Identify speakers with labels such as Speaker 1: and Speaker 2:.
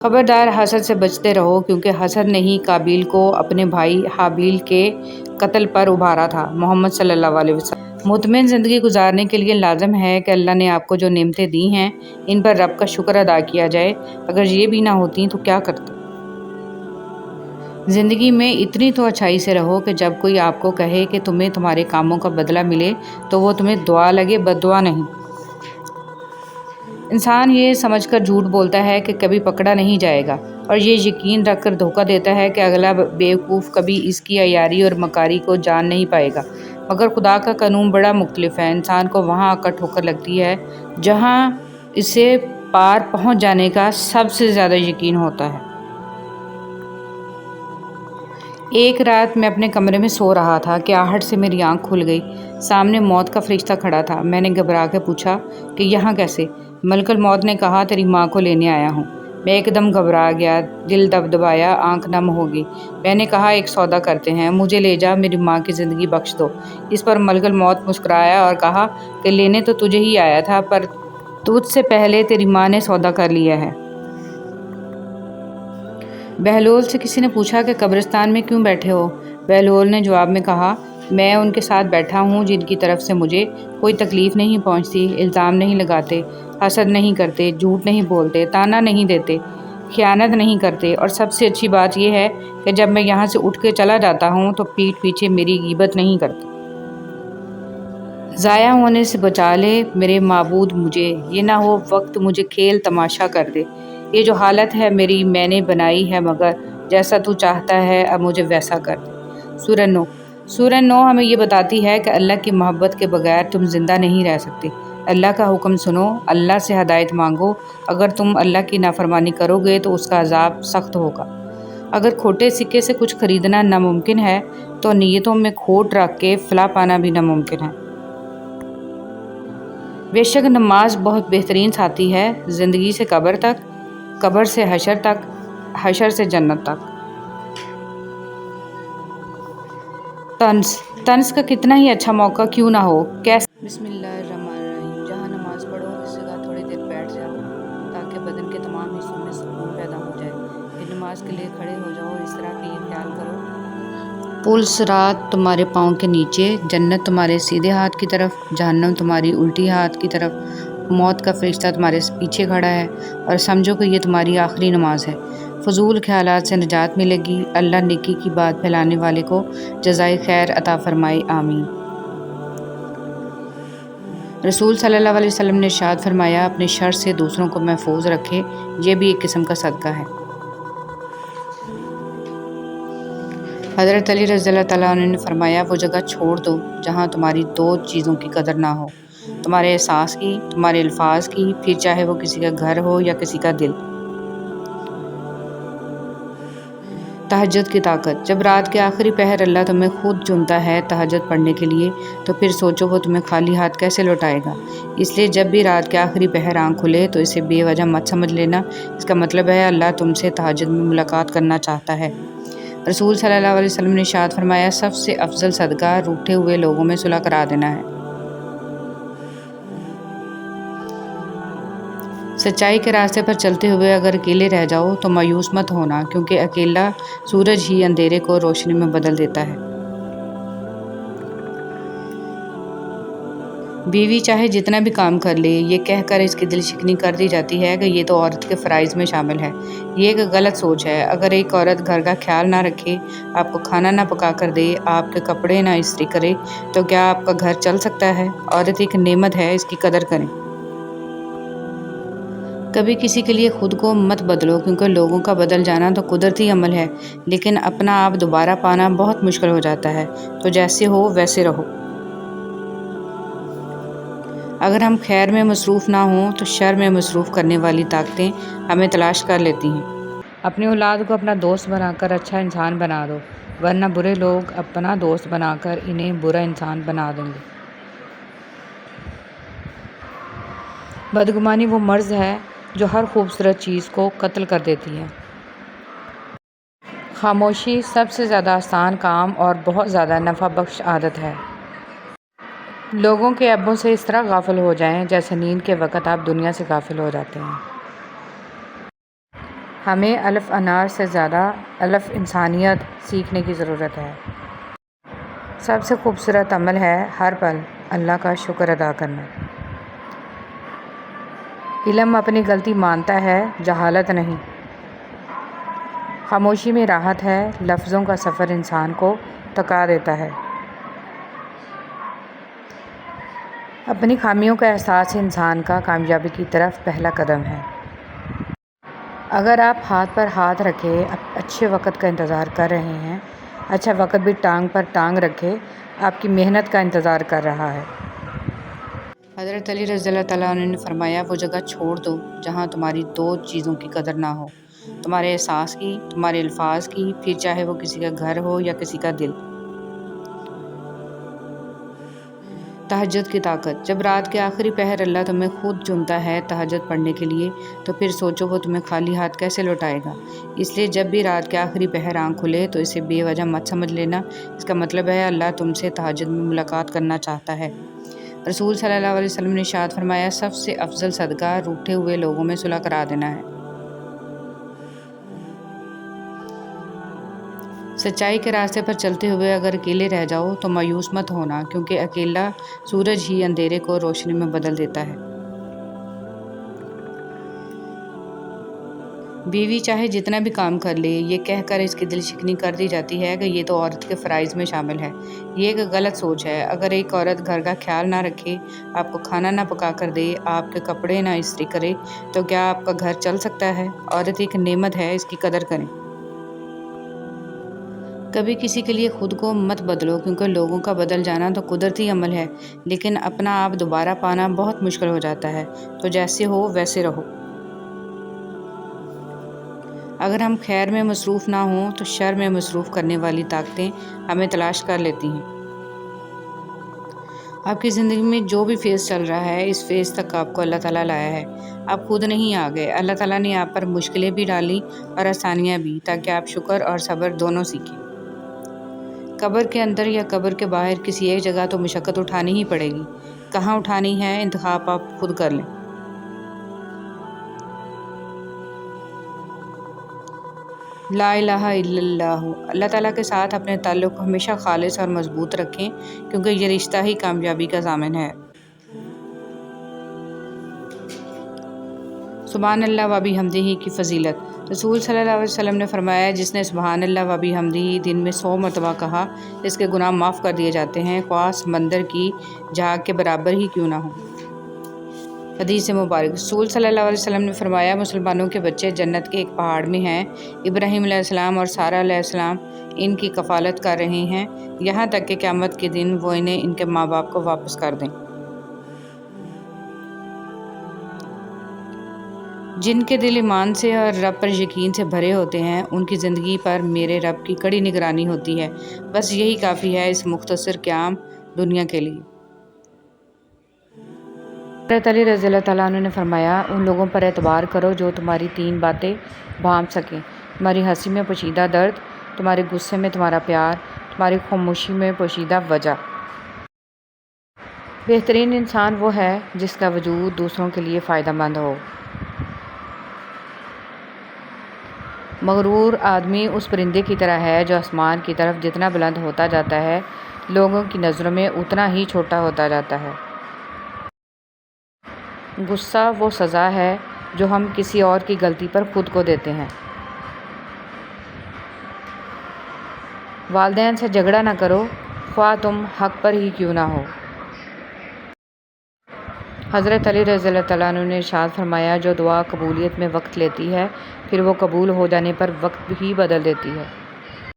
Speaker 1: خبردار حسد سے بچتے رہو، کیونکہ حسد نے ہی قابیل کو اپنے بھائی حابیل کے قتل پر ابھارا تھا۔ محمد صلی اللہ علیہ وسلم۔ مطمئن زندگی گزارنے کے لیے لازم ہے کہ اللہ نے آپ کو جو نعمتیں دی ہیں ان پر رب کا شکر ادا کیا جائے۔ اگر یہ بھی نہ ہوتی تو کیا کرتے؟ زندگی میں اتنی تو اچھائی سے رہو کہ جب کوئی آپ کو کہے کہ تمہیں تمہارے کاموں کا بدلہ ملے تو وہ تمہیں دعا لگے، بد دعا نہیں۔ انسان یہ سمجھ کر جھوٹ بولتا ہے کہ کبھی پکڑا نہیں جائے گا، اور یہ یقین رکھ کر دھوکہ دیتا ہے کہ اگلا بیوقوف کبھی اس کی عیاری اور مکاری کو جان نہیں پائے گا۔ مگر خدا کا قانون بڑا مختلف ہے۔ انسان کو وہاں آ کر ٹھوکر لگتی ہے جہاں اسے پار پہنچ جانے کا سب سے زیادہ یقین ہوتا ہے۔ ایک رات میں اپنے کمرے میں سو رہا تھا کہ آہٹ سے میری آنکھ کھل گئی۔ سامنے موت کا فرشتہ کھڑا تھا۔ میں نے گھبرا کے پوچھا کہ یہاں کیسے؟ ملک الموت نے کہا تیری ماں کو لینے آیا ہوں۔ میں ایک دم گھبرا گیا، دل دبدبایا، آنکھ نم ہو گئی۔ میں نے کہا ایک سودا کرتے ہیں، مجھے لے جا، میری ماں کی زندگی بخش دو۔ اس پر ملک الموت مسکرایا اور کہا کہ لینے تو تجھے ہی آیا تھا، پر تجھ سے پہلے تیری ماں نے سودا کر لیا ہے۔ بہلول سے کسی نے پوچھا کہ قبرستان میں کیوں بیٹھے ہو؟ بہلول نے جواب میں کہا میں ان کے ساتھ بیٹھا ہوں جن کی طرف سے مجھے کوئی تکلیف نہیں پہنچتی، الزام نہیں لگاتے، حسد نہیں کرتے، جھوٹ نہیں بولتے، طعنہ نہیں دیتے، خیانت نہیں کرتے، اور سب سے اچھی بات یہ ہے کہ جب میں یہاں سے اٹھ کے چلا جاتا ہوں تو پیٹھ پیچھے میری غیبت نہیں کرتے۔ ضائع ہونے سے بچا لے میرے معبود مجھے، یہ نہ ہو وقت مجھے کھیل تماشا کر دے۔ یہ جو حالت ہے میری میں نے بنائی ہے، مگر جیسا تو چاہتا ہے اب مجھے ویسا کر دے۔ سورہ نو۔ سورہ نو ہمیں یہ بتاتی ہے کہ اللہ کی محبت کے بغیر تم زندہ نہیں رہ سکتے۔ اللہ کا حکم سنو، اللہ سے ہدایت مانگو۔ اگر تم اللہ کی نافرمانی کرو گے تو اس کا عذاب سخت ہوگا۔ اگر کھوٹے سکے سے کچھ خریدنا ناممکن ہے تو نیتوں میں کھوٹ رکھ کے فلاح پانا بھی ناممکن ہے۔ بے شک نماز بہت بہترین ساتھی ہے، زندگی سے قبر تک، قبر سے حشر تک، حشر سے جنت تک۔ طنز کا کتنا ہی اچھا موقع کیوں نہ ہو، کیسے بسم اللہ الرحمن الرحیم، جہاں نماز پڑھو اس جگہ تھوڑی دیر بیٹھ جاؤ تاکہ بدن کے تمام حصوں میں سکون پیدا ہو جائے۔ پھر نماز کے لیے کھڑے ہو جاؤ، اس طرح کہ یہ خیال کرو پل صراط تمہارے پاؤں کے نیچے، جنت تمہارے سیدھے ہاتھ کی طرف، جہنم تمہاری الٹی ہاتھ کی طرف، موت کا فرشتہ تمہارے پیچھے کھڑا ہے، اور سمجھو کہ یہ تمہاری آخری نماز ہے۔ فضول خیالات سے نجات ملے گی۔ اللہ نیکی کی بات پھیلانے والے کو جزائے خیر عطا فرمائے، آمین۔ رسول صلی اللہ علیہ وسلم نے ارشاد فرمایا اپنے شر سے دوسروں کو محفوظ رکھے، یہ بھی ایک قسم کا صدقہ ہے۔ حضرت علی رضی اللہ تعالیٰ عنہ نے فرمایا وہ جگہ چھوڑ دو جہاں تمہاری دو چیزوں کی قدر نہ ہو، تمہارے احساس کی، تمہارے الفاظ کی، پھر چاہے وہ کسی کا گھر ہو یا کسی کا دل۔ تہجد کی طاقت۔ جب رات کے آخری پہر اللہ تمہیں خود چنتا ہے تہجد پڑھنے کے لیے تو پھر سوچو وہ تمہیں خالی ہاتھ کیسے لوٹائے گا۔ اس لیے جب بھی رات کے آخری پہر آنکھ کھلے تو اسے بے وجہ مت سمجھ لینا، اس کا مطلب ہے اللہ تم سے تہجد میں ملاقات کرنا چاہتا ہے۔ رسول صلی اللہ علیہ وسلم نے ارشاد فرمایا سب سے افضل صدقہ روٹھے ہوئے لوگوں میں صلح کرا دینا ہے۔ سچائی کے راستے پر چلتے ہوئے اگر اکیلے رہ جاؤ تو مایوس مت ہونا، کیونکہ اکیلا سورج ہی اندھیرے کو روشنی میں بدل دیتا ہے۔ بیوی چاہے جتنا بھی کام کر لے، یہ کہہ کر اس کی دل شکنی کر دی جاتی ہے کہ یہ تو عورت کے فرائض میں شامل ہے۔ یہ ایک غلط سوچ ہے۔ اگر ایک عورت گھر کا خیال نہ رکھے، آپ کو کھانا نہ پکا کر دے، آپ کے کپڑے نہ استری کرے تو کیا آپ کا گھر چل سکتا ہے؟ عورت ایک نعمت ہے، اس کی قدر کریں۔ کبھی کسی کے لیے خود کو مت بدلو، کیونکہ لوگوں کا بدل جانا تو قدرتی عمل ہے، لیکن اپنا آپ دوبارہ پانا بہت مشکل ہو جاتا ہے۔ تو جیسے ہو ویسے رہو۔ اگر ہم خیر میں مصروف نہ ہوں تو شر میں مصروف کرنے والی طاقتیں ہمیں تلاش کر لیتی ہیں۔ اپنی اولاد کو اپنا دوست بنا کر اچھا انسان بنا دو، ورنہ برے لوگ اپنا دوست بنا کر انہیں برا انسان بنا دیں گے۔ بدگمانی وہ مرض ہے جو ہر خوبصورت چیز کو قتل کر دیتی ہے۔ خاموشی سب سے زیادہ آسان کام اور بہت زیادہ نفع بخش عادت ہے۔ لوگوں کے عیبوں سے اس طرح غافل ہو جائیں جیسے نیند کے وقت آپ دنیا سے غافل ہو جاتے ہیں۔ ہمیں الف انار سے زیادہ الف انسانیت سیکھنے کی ضرورت ہے۔ سب سے خوبصورت عمل ہے ہر پل اللہ کا شکر ادا کرنا۔ علم اپنی غلطی مانتا ہے، جہالت نہیں۔ خاموشی میں راحت ہے، لفظوں کا سفر انسان کو تھکا دیتا ہے۔ اپنی خامیوں کا احساس انسان کا کامیابی کی طرف پہلا قدم ہے۔ اگر آپ ہاتھ پر ہاتھ رکھے اچھے وقت کا انتظار کر رہے ہیں، اچھا وقت بھی ٹانگ پر ٹانگ رکھے آپ کی محنت کا انتظار کر رہا ہے۔ حضرت علی رضی اللہ تعالیٰ عنہ نے فرمایا، وہ جگہ چھوڑ دو جہاں تمہاری دو چیزوں کی قدر نہ ہو، تمہارے احساس کی، تمہارے الفاظ کی، پھر چاہے وہ کسی کا گھر ہو یا کسی کا دل۔ تہجد کی طاقت۔ جب رات کے آخری پہر اللہ تمہیں خود چنتا ہے تہجد پڑھنے کے لیے، تو پھر سوچو وہ تمہیں خالی ہاتھ کیسے لوٹائے گا۔ اس لیے جب بھی رات کے آخری پہر آنکھ کھلے تو اسے بے وجہ مت سمجھ لینا، اس کا مطلب ہے اللہ تم سے تہجد میں ملاقات کرنا چاہتا ہے۔ رسول صلی اللہ علیہ وسلم نے ارشاد فرمایا، سب سے افضل صدقہ روٹھے ہوئے لوگوں میں صلح کرا دینا ہے۔ سچائی کے راستے پر چلتے ہوئے اگر اکیلے رہ جاؤ تو مایوس مت ہونا، کیونکہ اکیلا سورج ہی اندھیرے کو روشنی میں بدل دیتا ہے۔ بیوی چاہے جتنا بھی کام کر لے، یہ کہہ کر اس کی دل شکنی کر دی جاتی ہے کہ یہ تو عورت کے فرائض میں شامل ہے۔ یہ ایک غلط سوچ ہے۔ اگر ایک عورت گھر کا خیال نہ رکھے، آپ کو کھانا نہ پکا کر دے، آپ کے کپڑے نہ استری کرے، تو کیا آپ کا گھر چل سکتا ہے؟ عورت ایک نعمت ہے، اس کی قدر کریں۔ کبھی کسی کے لیے خود کو مت بدلو، کیونکہ لوگوں کا بدل جانا تو قدرتی عمل ہے، لیکن اپنا آپ دوبارہ پانا بہت مشکل ہو جاتا ہے۔ تو جیسے ہو ویسے رہو۔ اگر ہم خیر میں مصروف نہ ہوں تو شر میں مصروف کرنے والی طاقتیں ہمیں تلاش کر لیتی ہیں۔ آپ کی زندگی میں جو بھی فیز چل رہا ہے، اس فیز تک آپ کو اللہ تعالیٰ لایا ہے۔ آپ خود نہیں آ گئے، اللہ تعالیٰ نے آپ پر مشکلیں بھی ڈالی اور آسانیاں بھی، تاکہ آپ شکر اور صبر دونوں سیکھیں۔ قبر کے اندر یا قبر کے باہر کسی ایک جگہ تو مشقت اٹھانی ہی پڑے گی۔ کہاں اٹھانی ہے، انتخاب آپ خود کر لیں۔ لا الہ الا اللہ۔ اللہ تعالیٰ کے ساتھ اپنے تعلق کو ہمیشہ خالص اور مضبوط رکھیں، کیونکہ یہ رشتہ ہی کامیابی کا ضامن ہے۔ سبحان اللہ و بحمدہ کی فضیلت۔ رسول صلی اللہ علیہ وسلم نے فرمایا، جس نے سبحان اللہ و بحمدہ دن میں 100 مرتبہ کہا، اس کے گناہ معاف کر دیے جاتے ہیں، خواہ سمندر کی جھاگ کے برابر ہی کیوں نہ ہو۔ حدیث مبارک۔ رسول صلی اللہ علیہ وسلم نے فرمایا، مسلمانوں کے بچے جنت کے ایک پہاڑ میں ہیں، ابراہیم علیہ السلام اور سارہ علیہ السلام ان کی کفالت کر رہے ہیں، یہاں تک کہ قیامت کے دن وہ انہیں ان کے ماں باپ کو واپس کر دیں۔ جن کے دل ایمان سے اور رب پر یقین سے بھرے ہوتے ہیں، ان کی زندگی پر میرے رب کی کڑی نگرانی ہوتی ہے۔ بس یہی کافی ہے اس مختصر قیام دنیا کے لیے۔ حضرت علی رضی اللہ تعالیٰ عنہ نے فرمایا، ان لوگوں پر اعتبار کرو جو تمہاری 3 باتیں بھانپ سکیں، تمہاری ہنسی میں پوشیدہ درد، تمہارے غصے میں تمہارا پیار، تمہاری خاموشی میں پوشیدہ وجہ۔ بہترین انسان وہ ہے جس کا وجود دوسروں کے لیے فائدہ مند ہو۔ مغرور آدمی اس پرندے کی طرح ہے جو آسمان کی طرف جتنا بلند ہوتا جاتا ہے، لوگوں کی نظروں میں اتنا ہی چھوٹا ہوتا جاتا ہے۔ غصہ وہ سزا ہے جو ہم کسی اور کی غلطی پر خود کو دیتے ہیں۔ والدین سے جھگڑا نہ کرو، خواہ تم حق پر ہی کیوں نہ ہو۔ حضرت علی رضی اللہ تعالیٰ عنہ نے ارشاد فرمایا، جو دعا قبولیت میں وقت لیتی ہے، پھر وہ قبول ہو جانے پر وقت ہی بدل دیتی ہے۔